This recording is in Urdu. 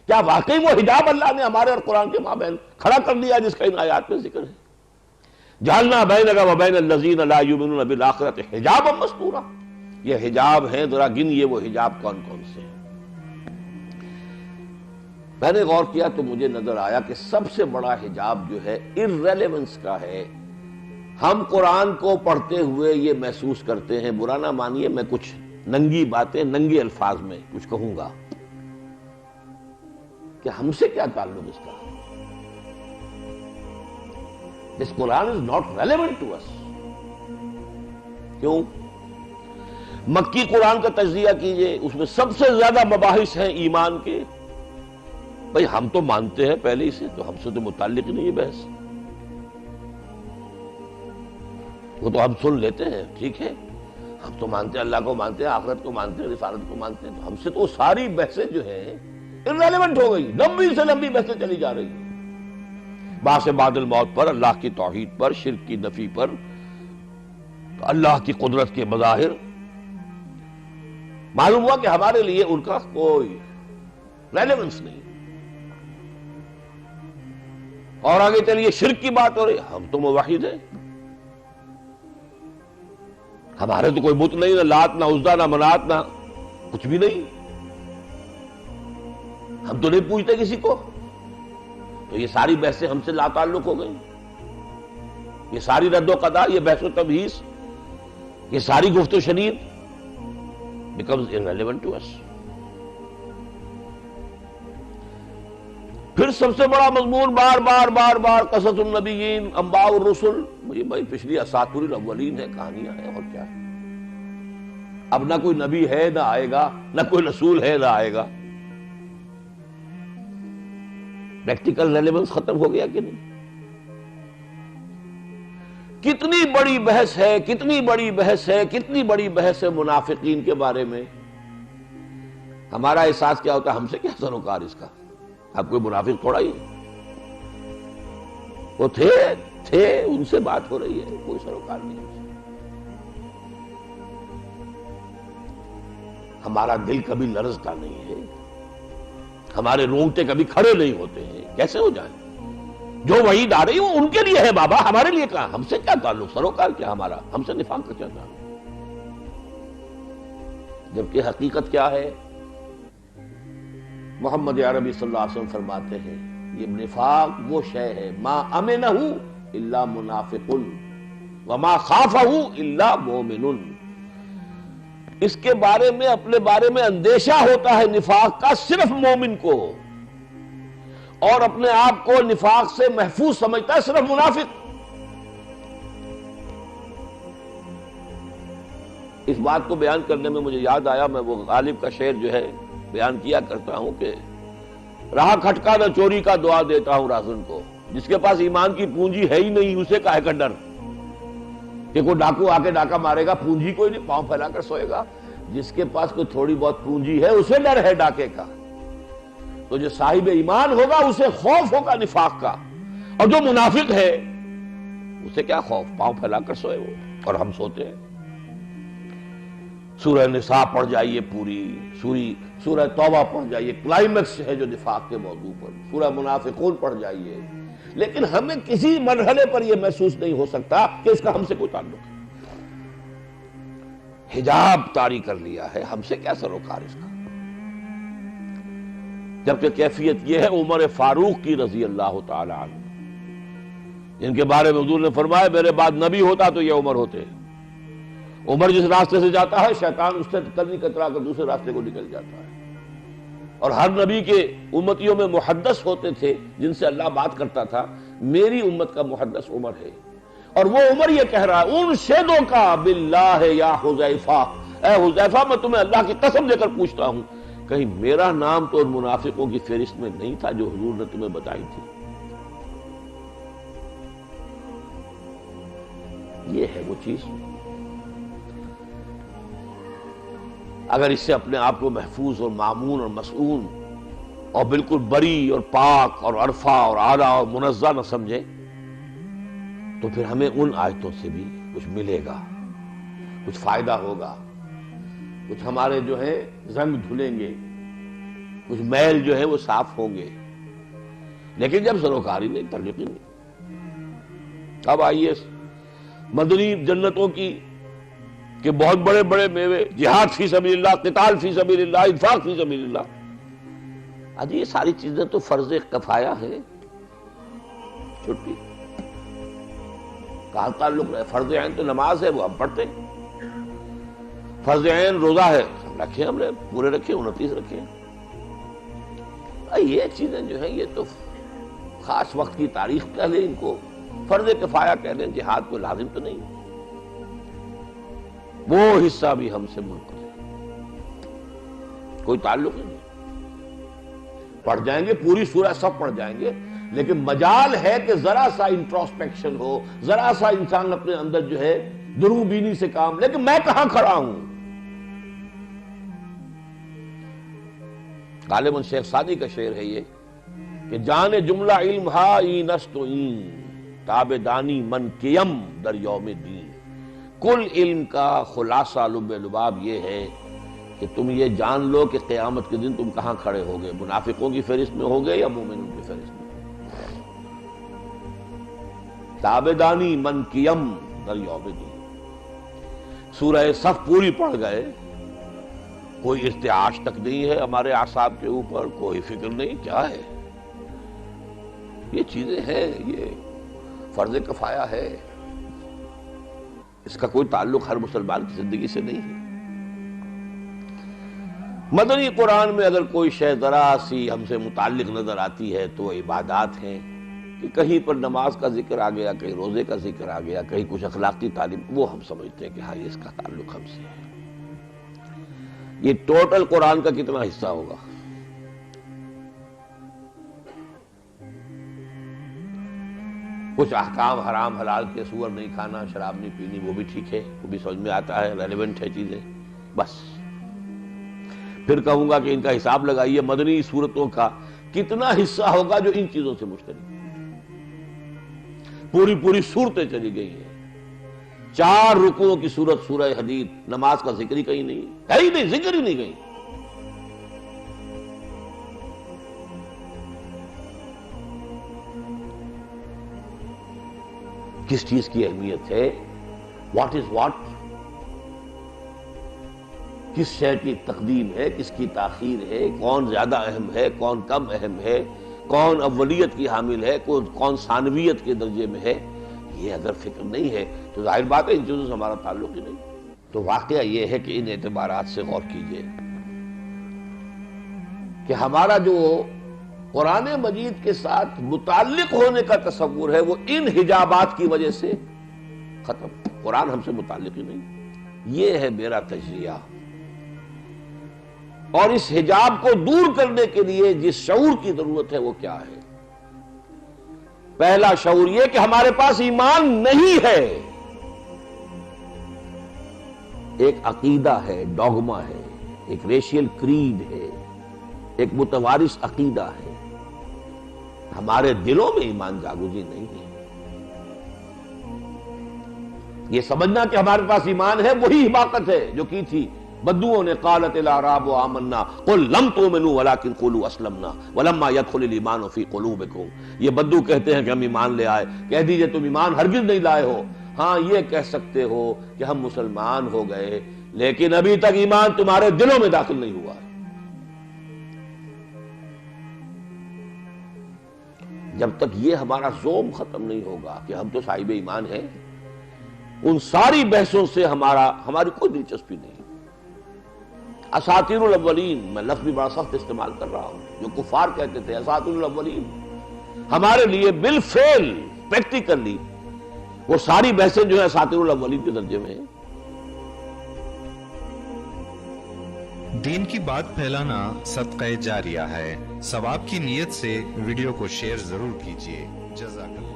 کیا واقعی وہ حجاب اللہ نے ہمارے اور قرآن کے مابین کھڑا کر دیا جس کا ان آیات میں ذکر ہے؟ جعلنا بینک وبین الذین لا یؤمنون بالآخرۃ حجابا مستورا، یہ حجاب ہیں، ذرا گنیے وہ حجاب کون کون سے ہیں۔ میں نے غور کیا تو مجھے نظر آیا کہ سب سے بڑا حجاب جو ہے irrelevance کا ہے۔ ہم قرآن کو پڑھتے ہوئے یہ محسوس کرتے ہیں، برا نہ مانیے میں کچھ ننگی باتیں ننگے الفاظ میں کچھ کہوں گا، کہ ہم سے کیا تعلق اس کا؟ This Quran is not relevant to us۔ کیوں؟ مکی قرآن کا تجزیہ کیجئے، اس میں سب سے زیادہ مباحث ہیں ایمان کے۔ بھئی ہم تو مانتے ہیں پہلے ہی سے، تو ہم سے تو متعلق ہی نہیں ہے بحث، وہ تو ہم سن لیتے ہیں، ٹھیک ہے، ہم تو مانتے ہیں، اللہ کو مانتے ہیں، آخرت کو مانتے ہیں، رسالت کو مانتے ہیں، تو ہم سے تو ساری بحثیں جو ہیں irrelevant ہو گئی، لمبی سے لمبی بحثیں چلی جا رہی ہیں، بحث بعد الموت پر، اللہ کی توحید پر، شرک کی نفی پر، اللہ کی قدرت کے مظاہر۔ معلوم ہوا کہ ہمارے لیے ان کا کوئی ریلیونس نہیں۔ اور آگے چلیے شرک کی بات ہو رہی، ہم تو موحد ہیں، ہمارے تو کوئی بت نہیں، نہ لات نہ عزا نہ منات نہ کچھ بھی نہیں، ہم تو نہیں پوچھتے کسی کو۔ تو یہ ساری بحثیں ہم سے لا تعلق ہو گئی، یہ ساری رد و قضا، یہ بحث و تبحیث، یہ ساری گفت و شنید becomes irrelevant to us۔ پھر سب سے بڑا مضمون بار بار بار بار قصص النبیین، انباء الرسل، یہ بھائی پچھلی اساطیر الاولین ہے، کہانیاں ہیں، اور کیا ہے؟ اب نہ کوئی نبی ہے نہ آئے گا، نہ کوئی رسول ہے نہ آئے گا، پریکٹیکل ریلیونس ختم ہو گیا کہ نہیں؟ کتنی بڑی بحث ہے، کتنی بڑی بحث ہے، کتنی بڑی بحث ہے منافقین کے بارے میں۔ ہمارا احساس کیا ہوتا ہے؟ ہم سے کیا سروکار اس کا؟ اب کوئی منافق تھوڑا ہی ہے، وہ تھے ان سے بات ہو رہی ہے، کوئی سروکار نہیں ہے۔ ہمارا دل کبھی لرزتا نہیں ہے، ہمارے رونگٹے کبھی کھڑے نہیں ہوتے ہیں، کیسے ہو جائیں؟ جو وحید آ رہی وہ ان کے لیے ہے بابا، ہمارے لیے کہاں؟ ہم سے کیا تعلق؟ سروکار کیا ہمارا؟ ہم سے نفاق کا کیا تعلق؟ جبکہ حقیقت کیا ہے؟ محمد عربی صلی اللہ علیہ وسلم فرماتے ہیں یہ نفاق وہ شے ہے ما امنہ الا منافق وما خافہ الا مومن، اس کے بارے میں، اپنے بارے میں اندیشہ ہوتا ہے نفاق کا صرف مومن کو، اور اپنے آپ کو نفاق سے محفوظ سمجھتا ہے صرف منافق۔ اس بات کو بیان کرنے میں مجھے یاد آیا، میں وہ غالب کا شعر جو ہے بیان کیا کرتا ہوں کہ راہ کھٹکا نہ چوری کا دعا دیتا ہوں راہزن کو، جس کے پاس ایمان کی پونجی ہے ہی نہیں اسے کاہے کا ڈر کہ کوئی ڈاکو آ کے ڈاکہ مارے گا، پونجی کوئی نہیں، پاؤں پھیلا کر سوئے گا۔ جس کے پاس کوئی تھوڑی بہت پونجی ہے اسے ڈر ہے ڈاکے کا، تو جو صاحب ایمان ہوگا اسے خوف ہوگا نفاق کا، اور جو منافق ہے اسے کیا خوف؟ پاؤں پھیلا کر سوئے وہ، اور ہم سوتے ہیں۔ سورہ نساء پڑھ جائیے پوری، سورہ توبہ پڑھ جائیے، کلائمیکس ہے جو نفاق کے موضوع پر، سورہ منافقون پڑھ جائیے، لیکن ہمیں کسی مرحلے پر یہ محسوس نہیں ہو سکتا کہ اس کا ہم سے کوئی تعلق ہے۔ حجاب طاری کر لیا ہے، ہم سے کیا سروکار اس کا؟ جبکہ کیفیت یہ ہے عمر فاروق کی رضی اللہ تعالی عنہ، جن کے بارے میں حضور نے فرمایا میرے بعد نبی ہوتا تو یہ عمر ہوتے۔ عمر جس راستے سے جاتا ہے شیطان اس سے کتنی کترا کر دوسرے راستے کو نکل جاتا ہے، اور ہر نبی کے امتیوں میں محدث ہوتے تھے جن سے اللہ بات کرتا تھا، میری امت کا محدث عمر ہے، اور وہ عمر یہ کہہ رہا ہے انشدو کا باللہ یا حذیفہ، اے حذیفہ میں تمہیں اللہ کی قسم دے کر پوچھتا ہوں، کہیں میرا نام تو ان منافقوں کی فہرست میں نہیں تھا جو حضور نے تمہیں بتائی تھی؟ یہ ہے وہ چیز۔ اگر اس سے اپنے آپ کو محفوظ اور معمون اور مسئول اور بالکل بری اور پاک اور عرفہ اور اعلیٰ اور منزہ نہ سمجھے تو پھر ہمیں ان آیتوں سے بھی کچھ ملے گا، کچھ فائدہ ہوگا، کچھ ہمارے جو ہے زنگ دھلیں گے، کچھ میل جو ہے وہ صاف ہوں گے، لیکن جب سروکاری نہیں، تعلق ہی نہیں۔ اب آئیے مدنی جنتوں کی کہ بہت بڑے بڑے میوے، جہاد فی سبیل اللہ، قتال فی سبیل اللہ، انفاق فی سبیل اللہ، آج یہ ساری چیزیں تو فرض کفایہ ہے۔ چھٹی کہاں تعلق ہے؟ فرض عین تو نماز ہے، وہ ہم پڑھتے ہیں۔ فرض عین روزہ ہے، رکھے ہم نے پورے رکھے، 29 رکھے۔ یہ چیزیں جو ہیں یہ تو خاص وقت کی تاریخ کہہ لیں، ان کو فرض کفایہ کہہ لیں، جہاد کو لازم تو نہیں، وہ حصہ بھی ہم سے منقطع ہے، کوئی تعلق ہی نہیں۔ پڑھ جائیں گے پوری سورہ سب پڑھ جائیں گے، لیکن مجال ہے کہ ذرا سا انٹروسپیکشن ہو، ذرا سا انسان اپنے اندر جو ہے درو بینی سے کام، لیکن میں کہاں کھڑا ہوں؟ غالباً شیخ سعدی کا شعر ہے یہ کہ جان جملہ علم ہا این است و این، تاب دانی من کیم در یوم دین۔ کل علم کا خلاصہ لب لباب یہ ہے کہ تم یہ جان لو کہ قیامت کے دن تم کہاں کھڑے ہوگے، منافقوں کی فہرست میں ہوگے یا مومنوں کی فہرست میں؟ تابدانی من کیم در یوم دین۔ سورہ صف پوری پڑھ گئے، کوئی ارتعاش تک نہیں ہے ہمارے اعصاب کے اوپر، کوئی فکر نہیں، کیا ہے یہ چیزیں ہیں، یہ فرض کفایہ ہے، اس کا کوئی تعلق ہر مسلمان کی زندگی سے نہیں ہے۔ مدنی قرآن میں اگر کوئی شے ذرا سی ہم سے متعلق نظر آتی ہے تو وہ عبادات ہیں، کہ کہیں پر نماز کا ذکر آ گیا، کہیں روزے کا ذکر آ گیا، کہیں کچھ اخلاقی تعلیم، وہ ہم سمجھتے ہیں کہ ہاں اس کا تعلق ہم سے ہے۔ یہ ٹوٹل قرآن کا کتنا حصہ ہوگا؟ کچھ احکام حرام حلال کے، سور نہیں کھانا، شراب نہیں پینی، وہ بھی ٹھیک ہے، وہ بھی سمجھ میں آتا ہے، ریلیونٹ ہے چیزیں، بس۔ پھر کہوں گا کہ ان کا حساب لگائیے مدنی صورتوں کا کتنا حصہ ہوگا جو ان چیزوں سے مشترک، پوری صورتیں چلی گئی ہیں، 4 رکوعوں کی صورت سورہ حدید، نماز کا ذکر ہی کہیں نہیں ہے ہی نہیں، ذکر ہی نہیں کہیں۔ کس چیز کی اہمیت ہے، واٹ از واٹ، کس شے کی تقدیم ہے، کس کی تاخیر ہے، کون زیادہ اہم ہے، کون کم اہم ہے، کون اولیت کی حامل ہے، کون ثانویت کے درجے میں ہے، یہ اگر فکر نہیں ہے تو ظاہر بات ہے ان چیزوں سے ہمارا تعلق ہی نہیں۔ تو واقعہ یہ ہے کہ ان اعتبارات سے غور کیجئے کہ ہمارا جو قرآن مجید کے ساتھ متعلق ہونے کا تصور ہے وہ ان حجابات کی وجہ سے ختم، قرآن ہم سے متعلق ہی نہیں۔ یہ ہے میرا تجزیہ، اور اس حجاب کو دور کرنے کے لیے جس شعور کی ضرورت ہے وہ کیا ہے؟ پہلا شعور یہ کہ ہمارے پاس ایمان نہیں ہے، ایک عقیدہ ہے، ڈوگما ہے، ایک ریشیل کریڈ ہے، ایک متوارث عقیدہ ہے، ہمارے دلوں میں ایمان جاگوزی نہیں ہے۔ یہ سمجھنا کہ ہمارے پاس ایمان ہے وہی حماقت ہے جو کی تھی بدوؤں نے، قالت الاعراب آمنا قل لم تؤمنوا ولکن قولوا اسلمنا ولما يدخل الايمان في قلوبكم۔ یہ بدو کہتے ہیں کہ ہم ایمان لے آئے، کہہ دیجئے تم ایمان ہرگز نہیں لائے ہو۔ ہاں یہ کہہ سکتے ہو کہ ہم مسلمان ہو گئے، لیکن ابھی تک ایمان تمہارے دلوں میں داخل نہیں ہوا ہے۔ جب تک یہ ہمارا زوم ختم نہیں ہوگا کہ ہم تو صاحب ایمان ہیں، ان ساری بحثوں سے ہماری کوئی دلچسپی نہیں۔ اساطیر الاولین، میں لفظ بھی بڑا سخت استعمال کر رہا ہوں، جو کفار کہتے تھے اساطیر الاولین، ہمارے لیے بالفعل پریکٹیکلی وہ ساری بحثیں جو ہیں اساطیر الاولین کے درجے میں ہیں۔ دین کی بات پھیلانا صدقہ جاریہ ہے، ثواب کی نیت سے ویڈیو کو شیئر ضرور کیجیے۔ جزاک اللہ۔